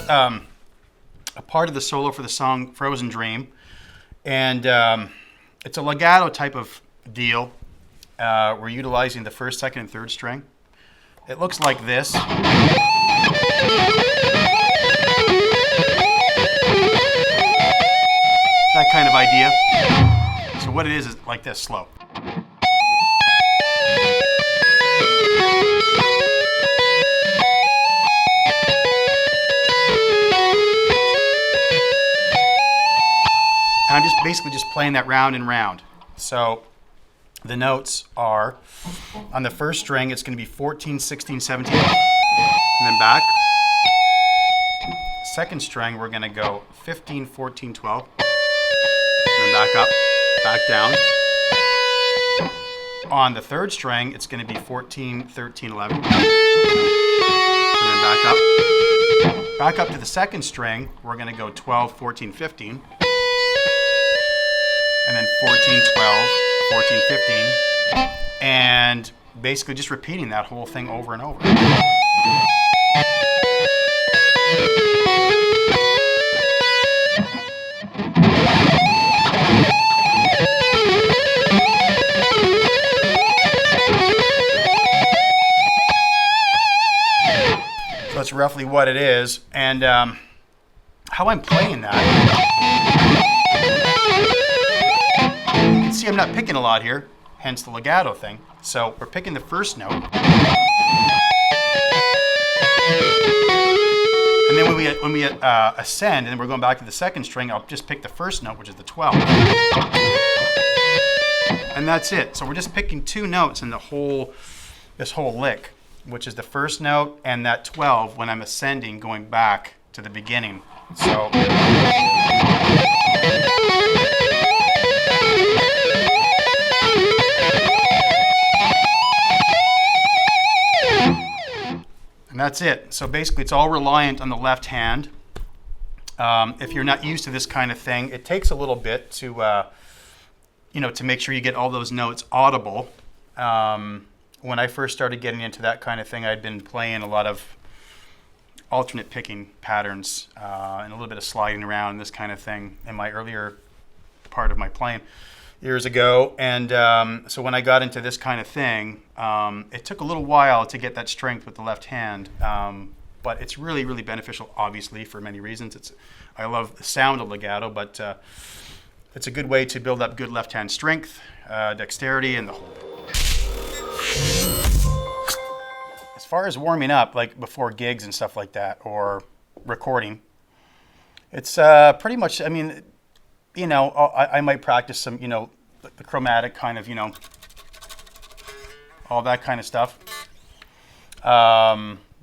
a part of the solo for the song Frozen Dream. And it's a legato type of deal. We're utilizing the first, second, and third string. It looks like this. That kind of idea. So what it is like this, slow. And I'm just basically just playing that round and round. So the notes are, on the first string, it's going to be 14, 16, 17, and then back. Second string, we're going to go 15, 14, 12, and then back up, back down. On the third string, it's going to be 14, 13, 11, and then back up. Back up to the second string, we're going to go 12, 14, 15, and then 14, 12, 14, 15, and basically just repeating that whole thing over and over. So that's roughly what it is, and how I'm playing that. You can see I'm not picking a lot here, hence the legato thing. So we're picking the first note. And then when we ascend, and we're going back to the second string, I'll just pick the first note, which is the 12. And that's it. So we're just picking two notes in this whole lick, which is the first note and that 12 when I'm ascending, going back to the beginning. So. And that's it. So basically, it's all reliant on the left hand. If you're not used to this kind of thing, it takes a little bit to, to make sure you get all those notes audible. When I first started getting into that kind of thing, I'd been playing a lot of alternate picking patterns and a little bit of sliding around, this kind of thing, in my earlier part of my playing years ago. And so when I got into this kind of thing, it took a little while to get that strength with the left hand, but it's really, really beneficial, obviously, for many reasons. I love the sound of legato, but it's a good way to build up good left hand strength, dexterity, and the whole bit. As far as warming up, like before gigs and stuff like that, or recording, it's pretty much, I mean, I might practice some, the chromatic kind of, all that kind of stuff.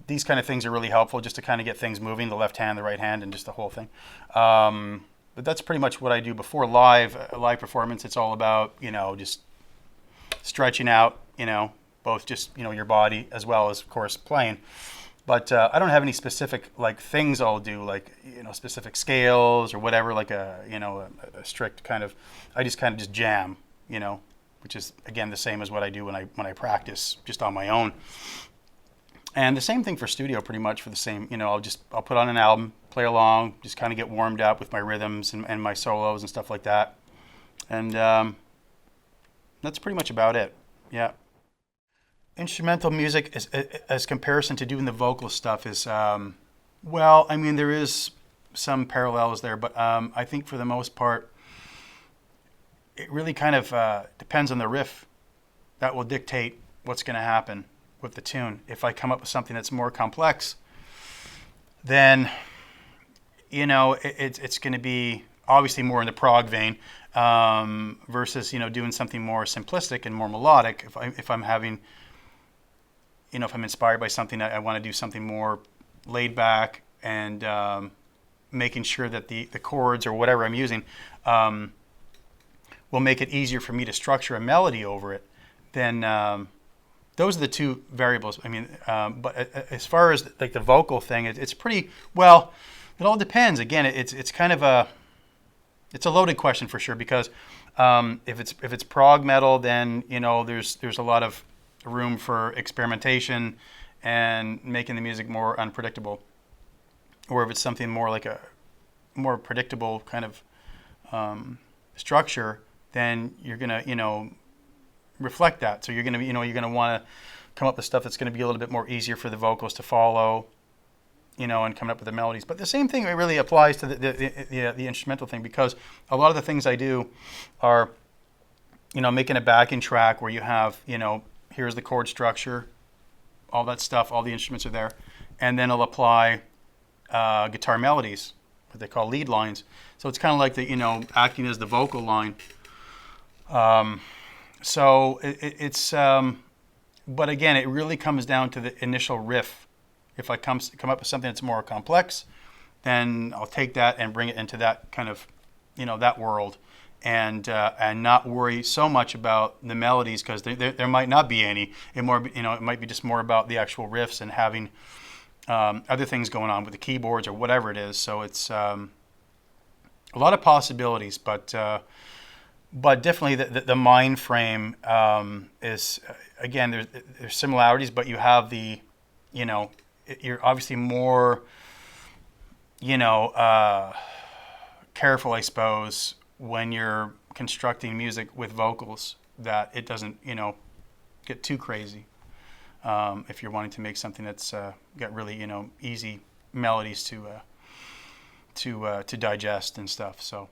These kind of things are really helpful just to kind of get things moving, the left hand, the right hand, and just the whole thing. But that's pretty much what I do before live performance. It's all about, just stretching out, both just, your body as well as, of course, playing. But I don't have any specific things I'll do, specific scales or whatever, like a strict kind of. I just kind of just jam, which is again the same as what I do when I practice just on my own. And the same thing for studio, pretty much for the same. I'll put on an album, play along, just kind of get warmed up with my rhythms and my solos and stuff like that. And that's pretty much about it. Yeah. Instrumental music, as comparison to doing the vocal stuff, is, there is some parallels there, but I think for the most part, it really kind of depends on the riff. That will dictate what's going to happen with the tune. If I come up with something that's more complex, then, it's going to be obviously more in the prog vein versus, doing something more simplistic and more melodic. If I'm having... if I'm inspired by something, I want to do something more laid back and making sure that the chords or whatever I'm using will make it easier for me to structure a melody over it. Then those are the two variables. But as far as the vocal thing, it's pretty well. It all depends. Again, it's kind of it's a loaded question for sure, because if it's prog metal, then there's a lot of room for experimentation and making the music more unpredictable. or if it's something more like a more predictable kind of structure, then you're gonna, reflect that. So you're gonna, you're gonna want to come up with stuff that's going to be a little bit more easier for the vocals to follow, and coming up with the melodies. But the same thing really applies to the instrumental thing, because a lot of the things I do are, making a backing track where you have, here's the chord structure, all that stuff, all the instruments are there, and then I'll apply guitar melodies, what they call lead lines. So it's kind of like the, acting as the vocal line. So it's, but again, it really comes down to the initial riff. If I come up with something that's more complex, then I'll take that and bring it into that kind of, that world, and not worry so much about the melodies, because there might not be any. It might be just more about the actual riffs and having other things going on with the keyboards or whatever it is. So it's a lot of possibilities, but definitely the mind frame is, again, there's similarities, but you have the, you're obviously more, careful, I suppose, when you're constructing music with vocals, that it doesn't, get too crazy. If you're wanting to make something that's got really, easy melodies to digest and stuff. So.